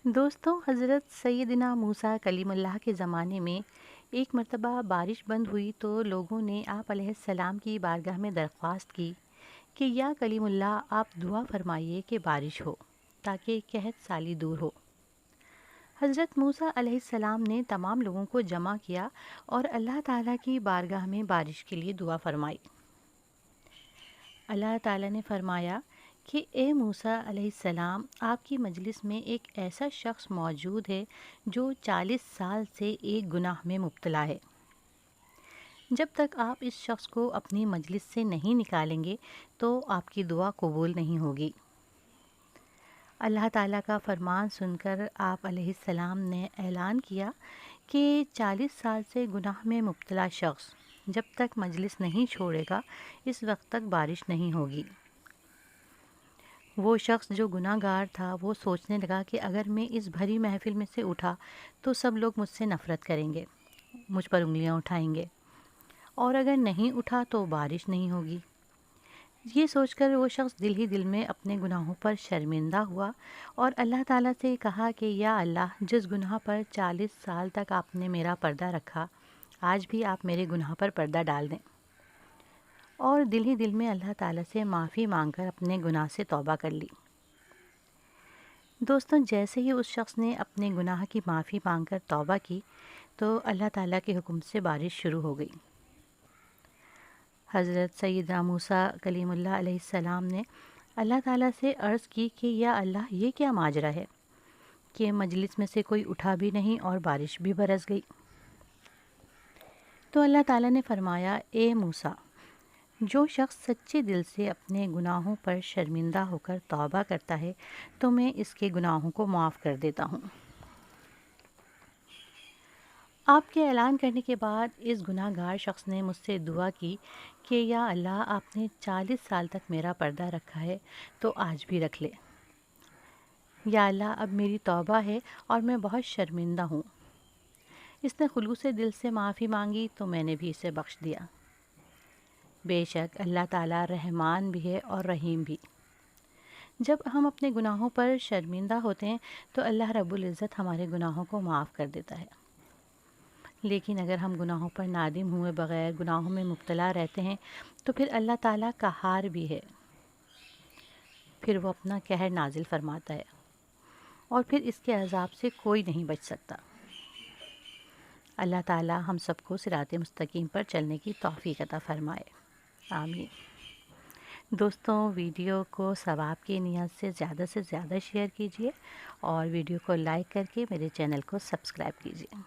دوستوں، حضرت سیدنا موسیٰ کلیم اللہ کے زمانے میں ایک مرتبہ بارش بند ہوئی تو لوگوں نے آپ علیہ السلام کی بارگاہ میں درخواست کی کہ یا کلیم اللہ، آپ دعا فرمائیے کہ بارش ہو تاکہ قحط سالی دور ہو۔ حضرت موسیٰ علیہ السلام نے تمام لوگوں کو جمع کیا اور اللہ تعالیٰ کی بارگاہ میں بارش کے لیے دعا فرمائی۔ اللہ تعالیٰ نے فرمایا کہ اے موسیٰ علیہ السلام، آپ کی مجلس میں ایک ایسا شخص موجود ہے جو 40 سال سے ایک گناہ میں مبتلا ہے۔ جب تک آپ اس شخص کو اپنی مجلس سے نہیں نکالیں گے تو آپ کی دعا قبول نہیں ہوگی۔ اللہ تعالیٰ کا فرمان سن کر آپ علیہ السلام نے اعلان کیا کہ 40 سال سے گناہ میں مبتلا شخص جب تک مجلس نہیں چھوڑے گا اس وقت تک بارش نہیں ہوگی۔ وہ شخص جو گناہ گار تھا وہ سوچنے لگا کہ اگر میں اس بھری محفل میں سے اٹھا تو سب لوگ مجھ سے نفرت کریں گے، مجھ پر انگلیاں اٹھائیں گے، اور اگر نہیں اٹھا تو بارش نہیں ہوگی۔ یہ سوچ کر وہ شخص دل ہی دل میں اپنے گناہوں پر شرمندہ ہوا اور اللہ تعالیٰ سے کہا کہ یا اللہ، جس گناہ پر 40 سال تک آپ نے میرا پردہ رکھا، آج بھی آپ میرے گناہ پر پردہ ڈال دیں، اور دل ہی دل میں اللہ تعالیٰ سے معافی مانگ کر اپنے گناہ سے توبہ کر لی۔ دوستوں، جیسے ہی اس شخص نے اپنے گناہ کی معافی مانگ کر توبہ کی تو اللہ تعالیٰ کے حکم سے بارش شروع ہو گئی۔ حضرت سیدنا موسیٰ کلیم اللہ علیہ السلام نے اللہ تعالیٰ سے عرض کی کہ یا اللہ، یہ کیا ماجرا ہے کہ مجلس میں سے کوئی اٹھا بھی نہیں اور بارش بھی برس گئی۔ تو اللہ تعالیٰ نے فرمایا، اے موسیٰ، جو شخص سچے دل سے اپنے گناہوں پر شرمندہ ہو کر توبہ کرتا ہے تو میں اس کے گناہوں کو معاف کر دیتا ہوں۔ آپ کے اعلان کرنے کے بعد اس گناہ گار شخص نے مجھ سے دعا کی کہ یا اللہ، آپ نے 40 سال تک میرا پردہ رکھا ہے تو آج بھی رکھ لے۔ یا اللہ، اب میری توبہ ہے اور میں بہت شرمندہ ہوں۔ اس نے خلوص دل سے معافی مانگی تو میں نے بھی اسے بخش دیا۔ بے شک اللہ تعالیٰ رحمان بھی ہے اور رحیم بھی۔ جب ہم اپنے گناہوں پر شرمندہ ہوتے ہیں تو اللہ رب العزت ہمارے گناہوں کو معاف کر دیتا ہے، لیکن اگر ہم گناہوں پر نادم ہوئے بغیر گناہوں میں مبتلا رہتے ہیں تو پھر اللہ تعالیٰ قہار بھی ہے، پھر وہ اپنا قہر نازل فرماتا ہے اور پھر اس کے عذاب سے کوئی نہیں بچ سکتا۔ اللہ تعالیٰ ہم سب کو صراط مستقیم پر چلنے کی توفیق عطا فرمائے، آمین۔ دوستوں، ویڈیو کو ثواب کی نیت سے زیادہ شیئر کیجیے اور ویڈیو کو لائک کر کے میرے چینل کو سبسکرائب کیجیے۔